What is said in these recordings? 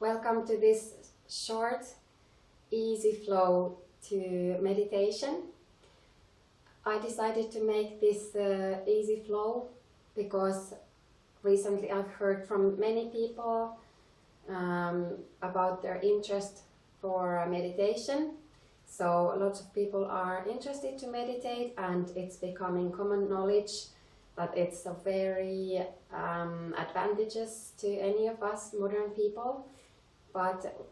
Welcome to this short, easy flow to meditation. I decided to make this easy flow because recently I've heard from many people about their interest for meditation. So lots of people are interested to meditate, and it's becoming common knowledge that it's a very advantageous to any of us modern people, but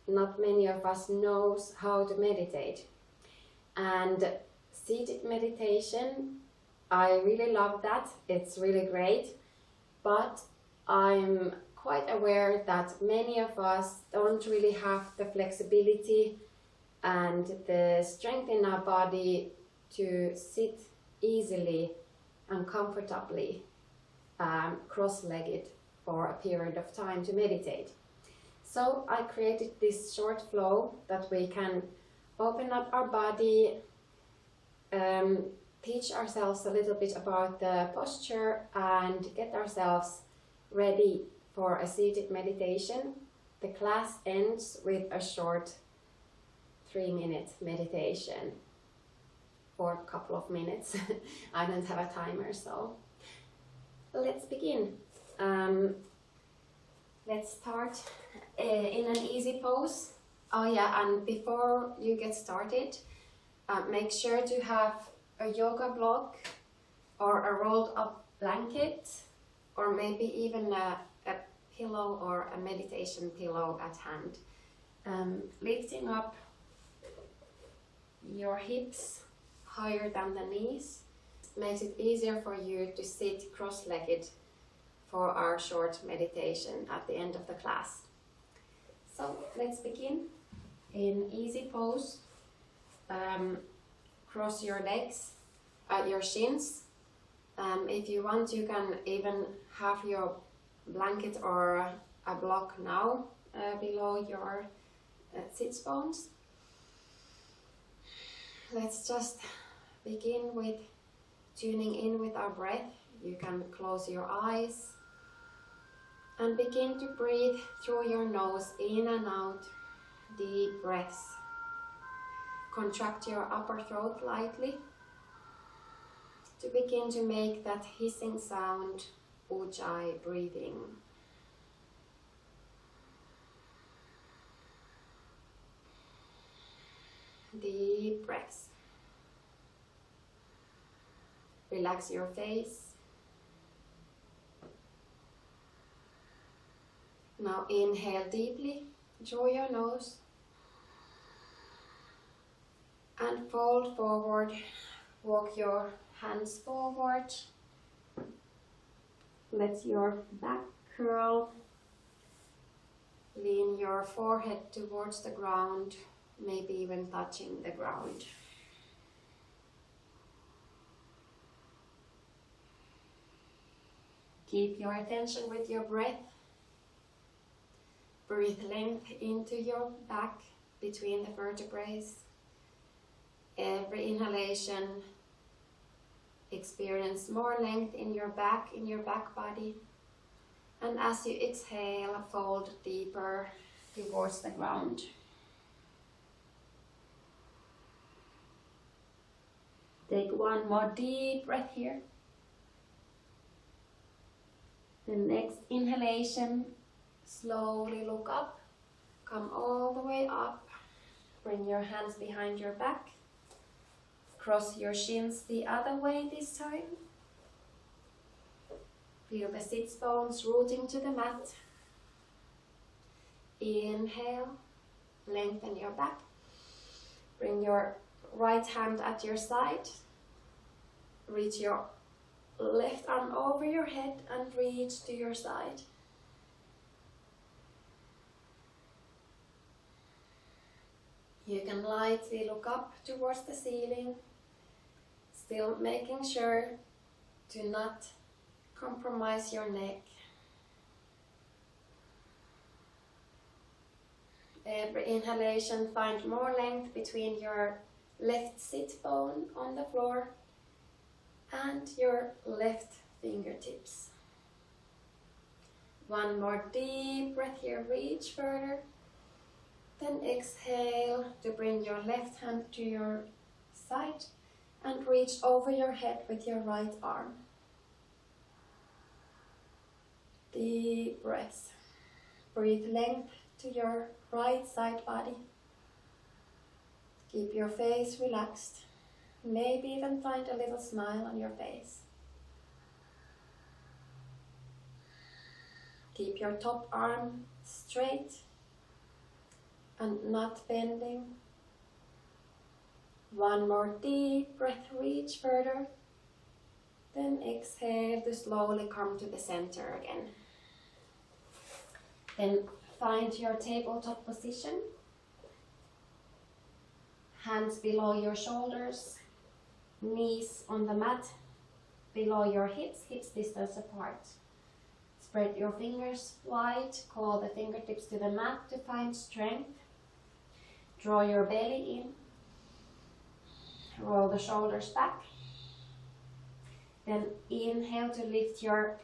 not many of us knows how to meditate. And seated meditation, I really love that, it's really great, but I'm quite aware that many of us don't really have the flexibility and the strength in our body to sit easily and comfortably cross-legged for a period of time to meditate. So I created this short flow that we can open up our body, teach ourselves a little bit about the posture and get ourselves ready for a seated meditation. The class ends with a short 3-minute meditation for a couple of minutes. I don't have a timer, so let's begin. Let's start in an easy pose. Oh yeah, and before you get started, make sure to have a yoga block or a rolled up blanket, or maybe even a pillow or a meditation pillow at hand. Lifting up your hips higher than the knees makes it easier for you to sit cross-legged for our short meditation at the end of the class. So let's begin in easy pose. Cross your legs at your shins. If you want, you can even have your blanket or a block now below your sit bones. Let's just begin with tuning in with our breath. You can close your eyes and begin to breathe through your nose, in and out, deep breaths. Contract your upper throat lightly to begin to make that hissing sound, ujjayi breathing. Deep breaths. Relax your face. Now inhale deeply through your nose and fold forward. Walk your hands forward. Let your back curl. Lean your forehead towards the ground, maybe even touching the ground. Keep your attention with your breath. Breathe length into your back between the vertebrae. Every inhalation, experience more length in your back body. And as you exhale, fold deeper towards the ground. Take one more deep breath here. The next inhalation, slowly look up, come all the way up, bring your hands behind your back, cross your shins the other way this time. Feel the sit bones rooting to the mat. Inhale, lengthen your back. Bring your right hand at your side. Reach your left arm over your head and reach to your side. You can lightly look up towards the ceiling, still making sure to not compromise your neck. Every inhalation, find more length between your left sit bone on the floor and your left fingertips. One more deep breath here, reach further. Then exhale to bring your left hand to your side and reach over your head with your right arm. Deep breaths. Breathe length to your right side body. Keep your face relaxed. Maybe even find a little smile on your face. Keep your top arm straight and not bending. One more deep breath, reach further. Then exhale to slowly come to the center again. Then find your tabletop position. Hands below your shoulders, knees on the mat, below your hips, hips distance apart. Spread your fingers wide, claw the fingertips to the mat to find strength. Draw your belly in. Roll the shoulders back. Then inhale to lift your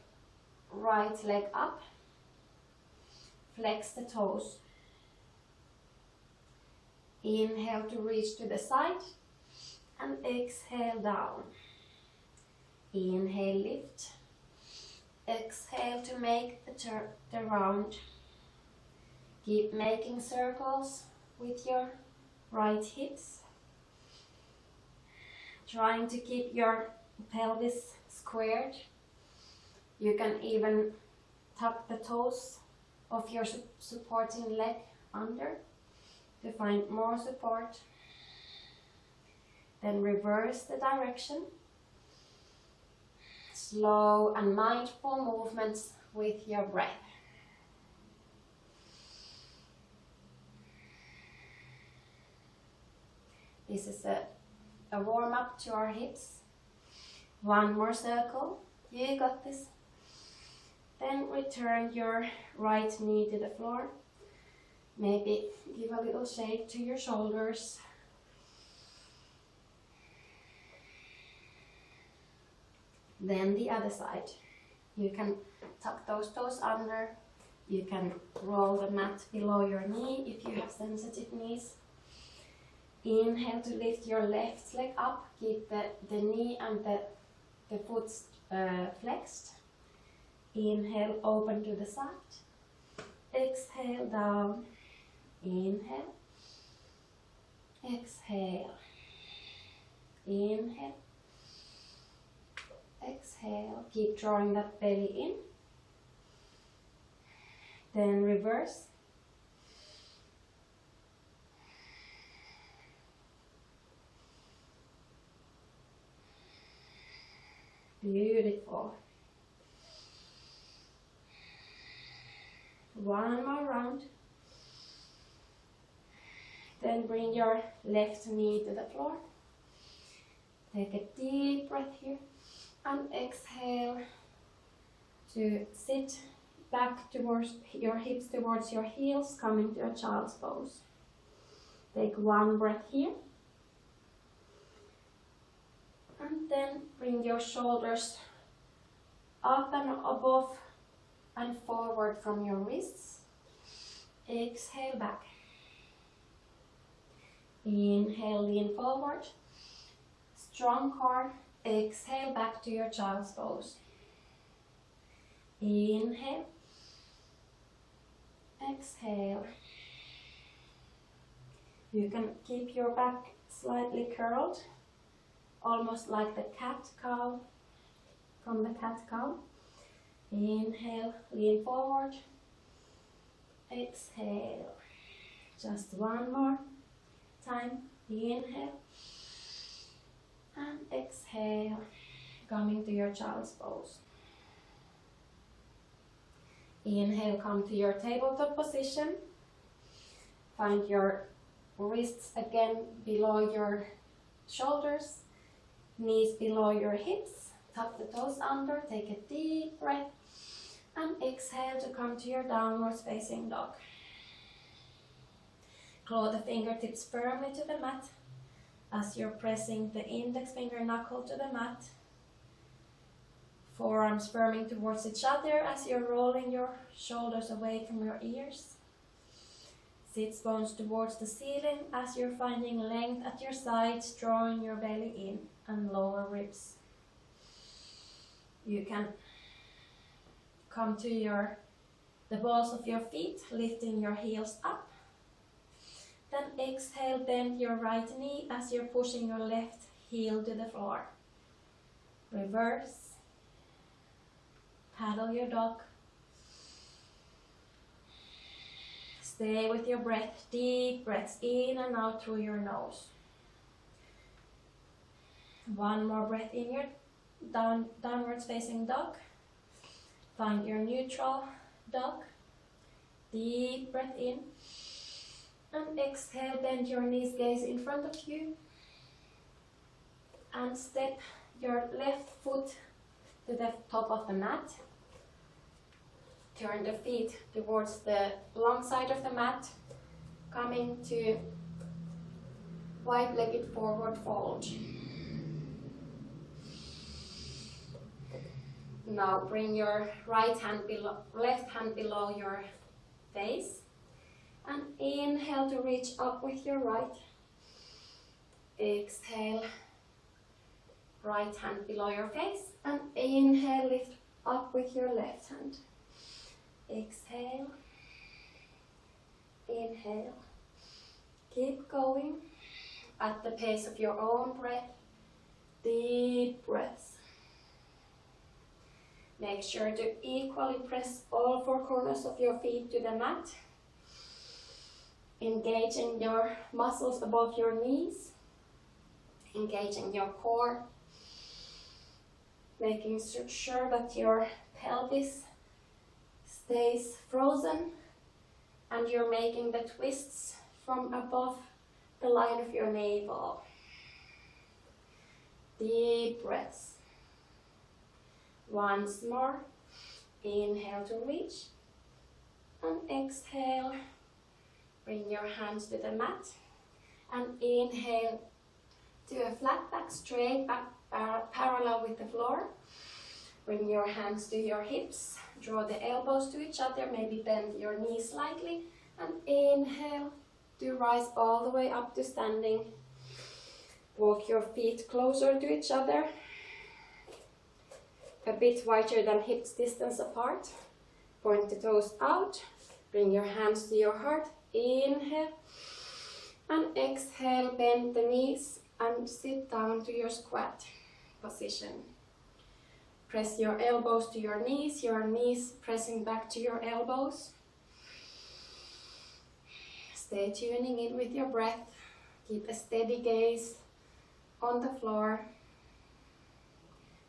right leg up. Flex the toes. Inhale to reach to the side and exhale down. Inhale, lift. Exhale to make the round. Keep making circles with your right hips. Trying to keep your pelvis squared. You can even tuck the toes of your supporting leg under to find more support. Then reverse the direction. Slow and mindful movements with your breath. This is a warm up to our hips. One more circle. You got this. Then return your right knee to the floor. Maybe give a little shake to your shoulders. Then the other side. You can tuck those toes under. You can roll the mat below your knee if you have sensitive knees. Inhale to lift your left leg up. Keep the knee and the foot flexed. Inhale, open to the side. Exhale, down. Inhale. Exhale. Inhale. Exhale. Keep drawing that belly in. Then reverse. Beautiful. One more round. Then bring your left knee to the floor. Take a deep breath here and exhale to sit back towards your hips, towards your heels, coming to a child's pose. Take one breath here. And then bring your shoulders up and above and forward from your wrists. Exhale back. Inhale, lean forward. Strong core. Exhale back to your child's pose. Inhale. Exhale. You can keep your back slightly curled, almost like the cat-cow, from the cat-cow. Inhale, lean forward. Exhale. Just one more time. Inhale. And exhale, coming to your child's pose. Inhale, come to your tabletop position. Find your wrists again below your shoulders. Knees below your hips, tuck the toes under, take a deep breath and exhale to come to your downwards facing dog. Claw the fingertips firmly to the mat as you're pressing the index finger knuckle to the mat. Forearms firming towards each other as you're rolling your shoulders away from your ears. Sits bones towards the ceiling as you're finding length at your sides, drawing your belly in and lower ribs. You can come to the balls of your feet, lifting your heels up. Then exhale, bend your right knee as you're pushing your left heel to the floor. Reverse. Paddle your dog. Stay with your breath, deep breaths in and out through your nose. One more breath in your downwards facing dog. Find your neutral dog. Deep breath in. And exhale, bend your knees, gaze in front of you. And step your left foot to the top of the mat. Turn the feet towards the long side of the mat, coming to wide-legged forward fold. Now bring your left hand below your face, and inhale to reach up with your right. Exhale, right hand below your face, and inhale, lift up with your left hand. Exhale, inhale. Keep going at the pace of your own breath. Deep breaths. Make sure to equally press all four corners of your feet to the mat. Engaging your muscles above your knees. Engaging your core. Making sure that your pelvis stays frozen and you're making the twists from above the line of your navel. Deep breaths. Once more. Inhale to reach. And exhale. Bring your hands to the mat. And inhale to a flat back, straight back, parallel with the floor. Bring your hands to your hips. Draw the elbows to each other. Maybe bend your knees slightly. And inhale to rise all the way up to standing. Walk your feet closer to each other. A bit wider than hips distance apart. Point the toes out. Bring your hands to your heart. Inhale. And exhale, bend the knees and sit down to your squat position. Press your elbows to your knees pressing back to your elbows. Stay tuning in with your breath. Keep a steady gaze on the floor.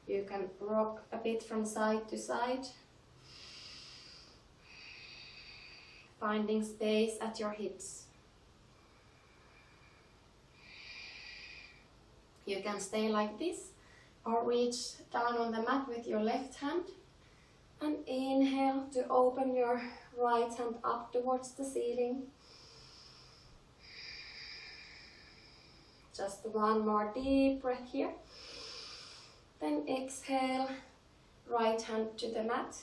You can rock a bit from side to side. Finding space at your hips. You can stay like this or reach down on the mat with your left hand. And inhale to open your right hand up towards the ceiling. Just one more deep breath here. Then exhale, right hand to the mat.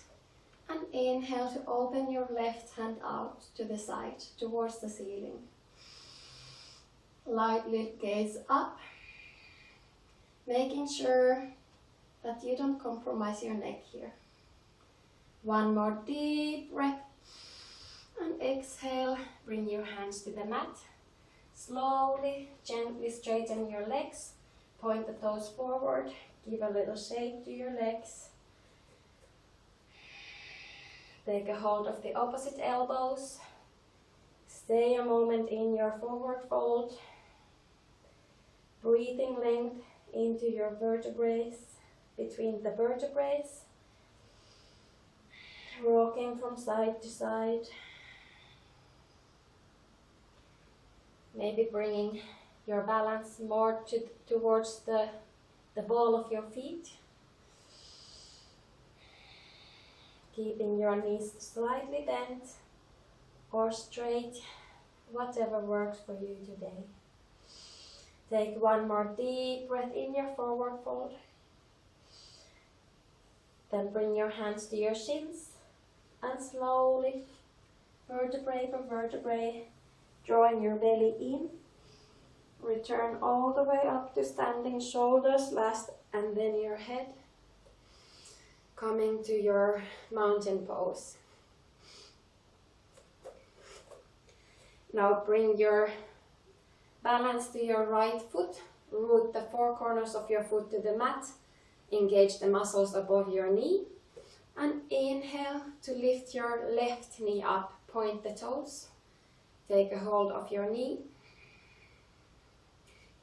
And inhale to open your left hand out to the side, towards the ceiling. Lightly gaze up. Making sure that you don't compromise your neck here. One more deep breath. And exhale, bring your hands to the mat. Slowly, gently straighten your legs. Point the toes forward. Give a little shake to your legs. Take a hold of the opposite elbows. Stay a moment in your forward fold. Breathing length into your vertebrae, between the vertebrae. Rocking from side to side. Maybe bringing your balance more towards the ball of your feet. Keeping your knees slightly bent or straight, whatever works for you today. Take one more deep breath in your forward fold. Then bring your hands to your shins and slowly, vertebrae per vertebrae, drawing your belly in. Return all the way up to standing shoulders last, and then your head. Coming to your mountain pose. Now bring your balance to your right foot. Root the four corners of your foot to the mat. Engage the muscles above your knee. And inhale to lift your left knee up. Point the toes. Take a hold of your knee.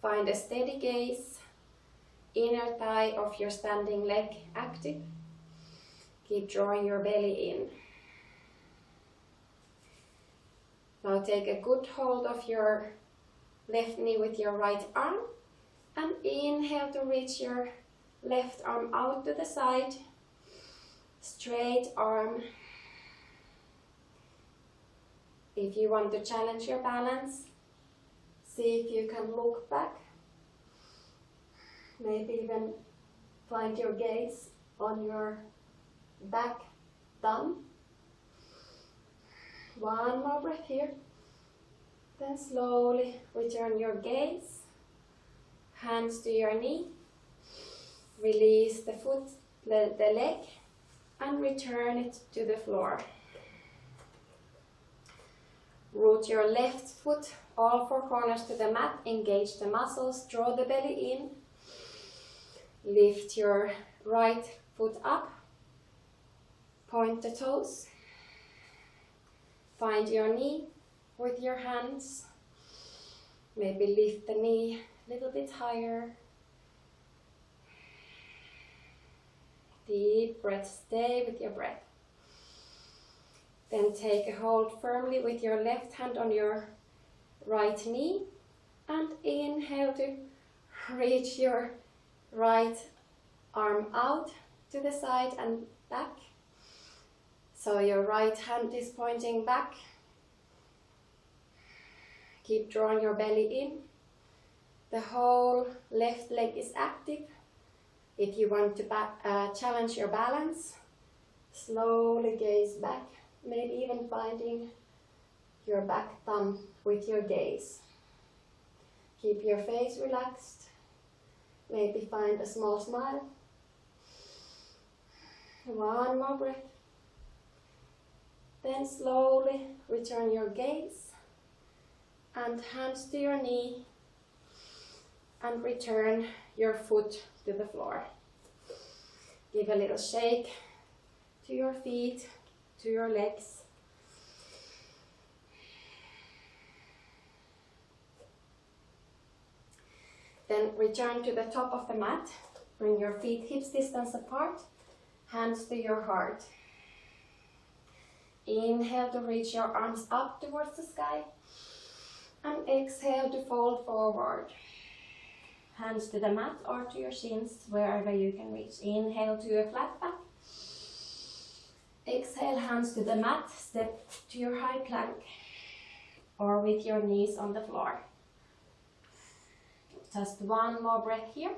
Find a steady gaze. Inner thigh of your standing leg active. Keep drawing your belly in. Now take a good hold of your left knee with your right arm and inhale to reach your left arm out to the side. Straight arm. If you want to challenge your balance, see if you can look back. Maybe even find your gaze on your back thumb. One more breath here. Then slowly return your gaze. Hands to your knee. Release the foot, the leg, and return it to the floor. Root your left foot, all four corners to the mat. Engage the muscles, draw the belly in. Lift your right foot up. Point the toes. Find your knee with your hands. Maybe lift the knee a little bit higher. Deep breath, stay with your breath. Then take a hold firmly with your left hand on your right knee and inhale to reach your right arm out to the side and back. So your right hand is pointing back. Keep drawing your belly in. The whole left leg is active. If you want to challenge your balance, slowly gaze back, maybe even finding your back thumb with your gaze. Keep your face relaxed. Maybe find a small smile. One more breath. Then slowly return your gaze and hands to your knee and return your foot to the floor. Give a little shake to your feet, to your legs. Then return to the top of the mat. Bring your feet hips distance apart, hands to your heart. Inhale to reach your arms up towards the sky and exhale to fold forward. Hands to the mat or to your shins, wherever you can reach. Inhale to a flat back. Exhale, hands to the mat, step to your high plank or with your knees on the floor. Just one more breath here.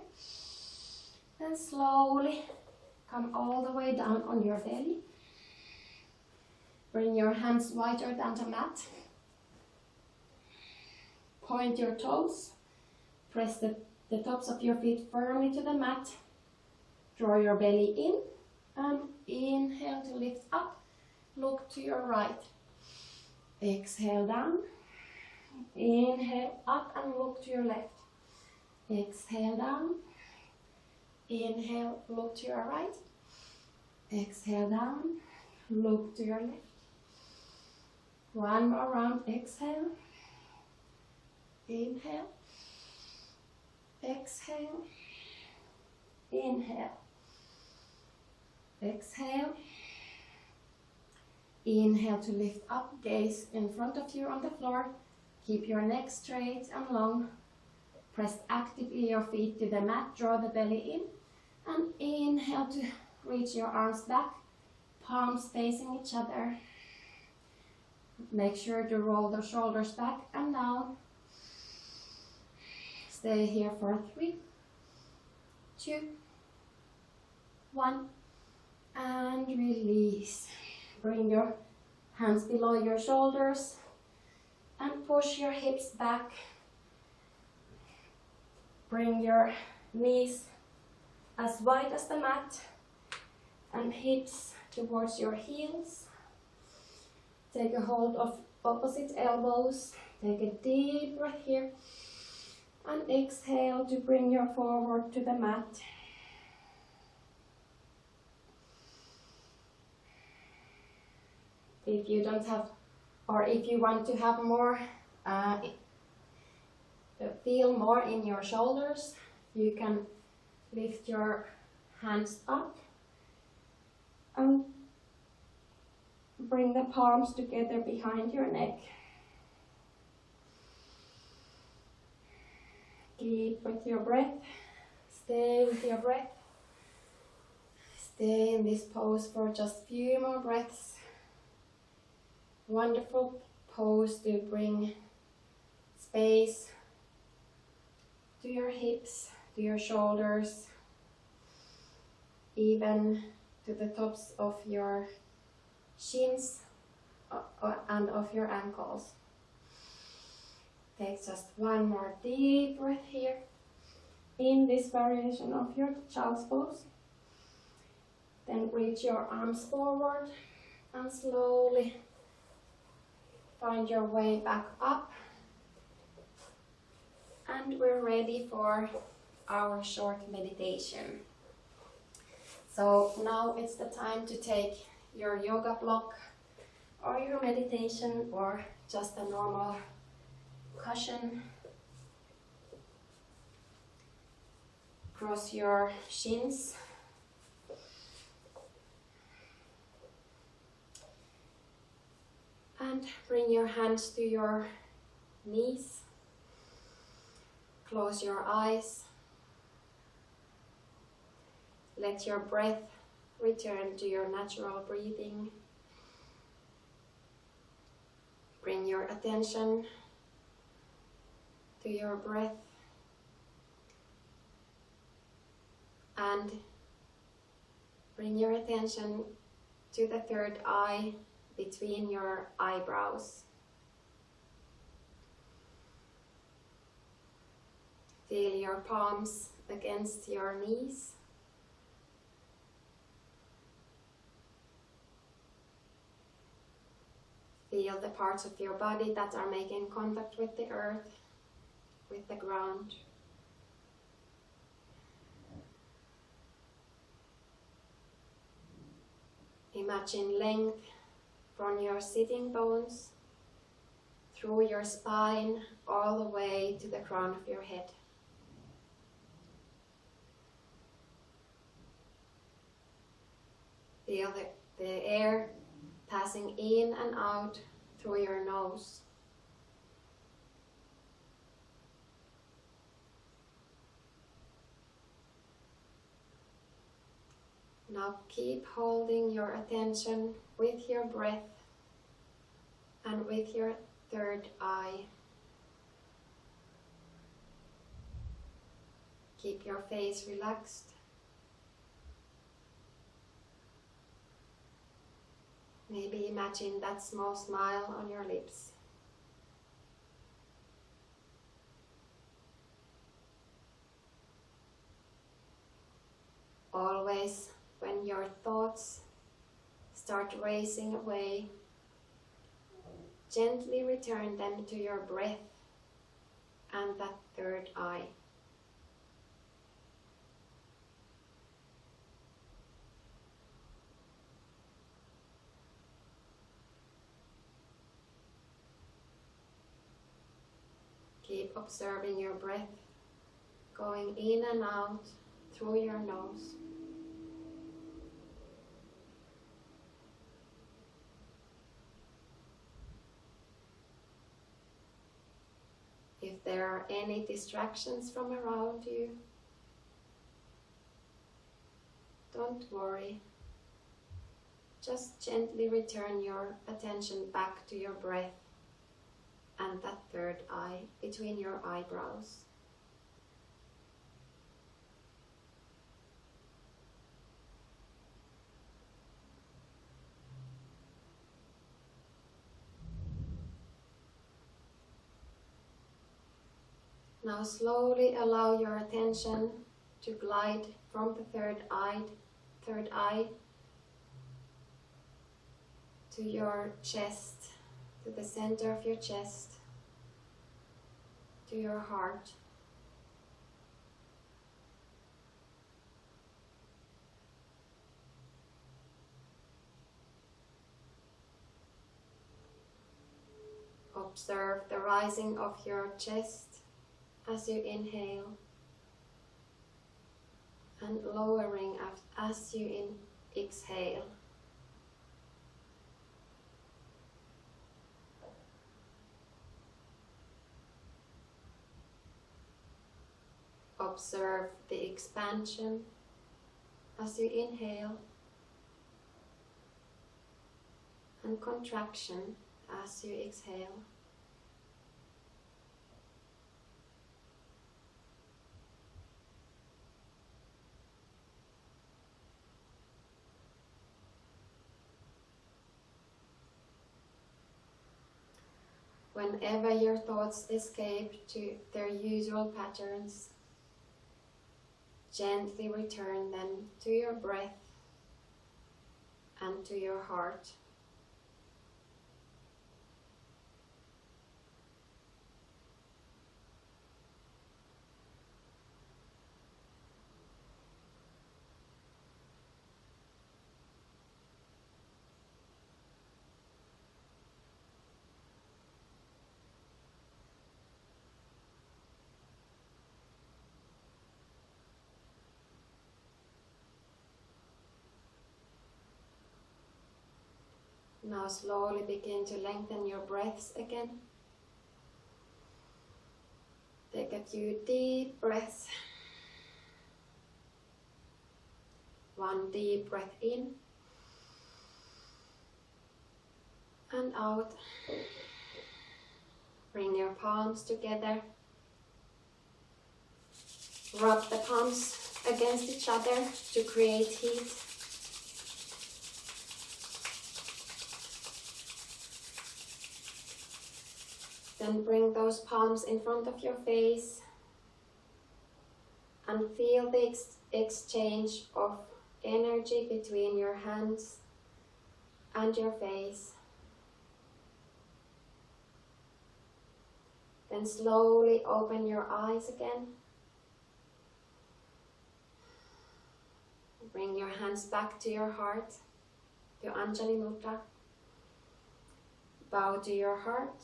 And slowly come all the way down on your belly. Bring your hands wider than the mat. Point your toes. Press the tops of your feet firmly to the mat. Draw your belly in and inhale to lift up. Look to your right. Exhale down. Inhale up and look to your left. Exhale down. Inhale, look to your right. Exhale down. Look to your left. One more round. Exhale. Inhale. Exhale. Inhale. Exhale. Inhale to lift up. Gaze in front of you on the floor. Keep your neck straight and long. Press actively your feet to the mat. Draw the belly in. And inhale to reach your arms back. Palms facing each other. Make sure to roll the shoulders back and down. Stay here for 3, 2, 1. And release. Bring your hands below your shoulders and push your hips back. Bring your knees as wide as the mat and hips towards your heels. Take a hold of opposite elbows. Take a deep breath here and exhale to bring your forward to the mat. If you don't have, or if you want to have more, feel more in your shoulders, you can lift your hands up and bring the palms together behind your neck. Keep with your breath. Stay with your breath. Stay in this pose for just a few more breaths. Wonderful pose to bring space to your hips, to your shoulders, even to the tops of your shins and of your ankles. Take just one more deep breath here in this variation of your child's pose. Then reach your arms forward and slowly find your way back up. And we're ready for our short meditation. So now it's the time to take your yoga block or your meditation or just a normal cushion. Cross your shins. And bring your hands to your knees. Close your eyes. Let your breath return to your natural breathing. Bring your attention to your breath and bring your attention to the third eye between your eyebrows. Feel your palms against your knees. Feel the parts of your body that are making contact with the earth, with the ground. Imagine length from your sitting bones through your spine all the way to the crown of your head. Feel the air passing in and out through your nose. Now keep holding your attention with your breath and with your third eye. Keep your face relaxed. Maybe imagine that small smile on your lips. Always, when your thoughts start racing away, gently return them to your breath and that third eye. Keep observing your breath going in and out through your nose. If there are any distractions from around you, don't worry. Just gently return your attention back to your breath and that third eye between your eyebrows. Now slowly allow your attention to glide from the third eye to your chest, to the center of your chest, to your heart. Observe the rising of your chest as you inhale and lowering as you exhale. Observe the expansion as you inhale and contraction as you exhale. Whenever your thoughts escape to their usual patterns, gently return them to your breath and to your heart. Now slowly begin to lengthen your breaths again. Take a few deep breaths. One deep breath in and out. Bring your palms together. Rub the palms against each other to create heat. Then bring those palms in front of your face and feel the exchange of energy between your hands and your face. Then slowly open your eyes again. Bring your hands back to your heart, to Anjali Mudra. Bow to your heart.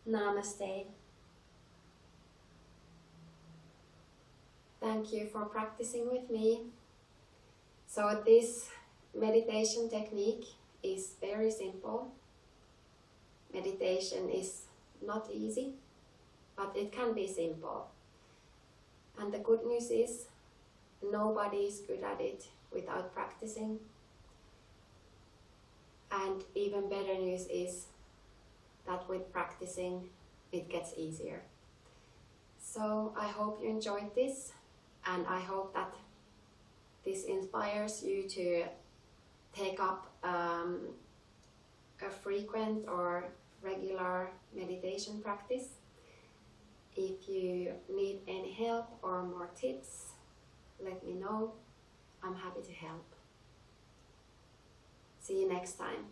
Namaste. Thank you for practicing with me. So this meditation technique is very simple. Meditation is not easy, but it can be simple. And the good news is, nobody is good at it without practicing. And even better news is that with practicing, it gets easier. So I hope you enjoyed this, and I hope that this inspires you to take up a frequent or regular meditation practice. If you need any help or more tips, let me know. I'm happy to help. See you next time.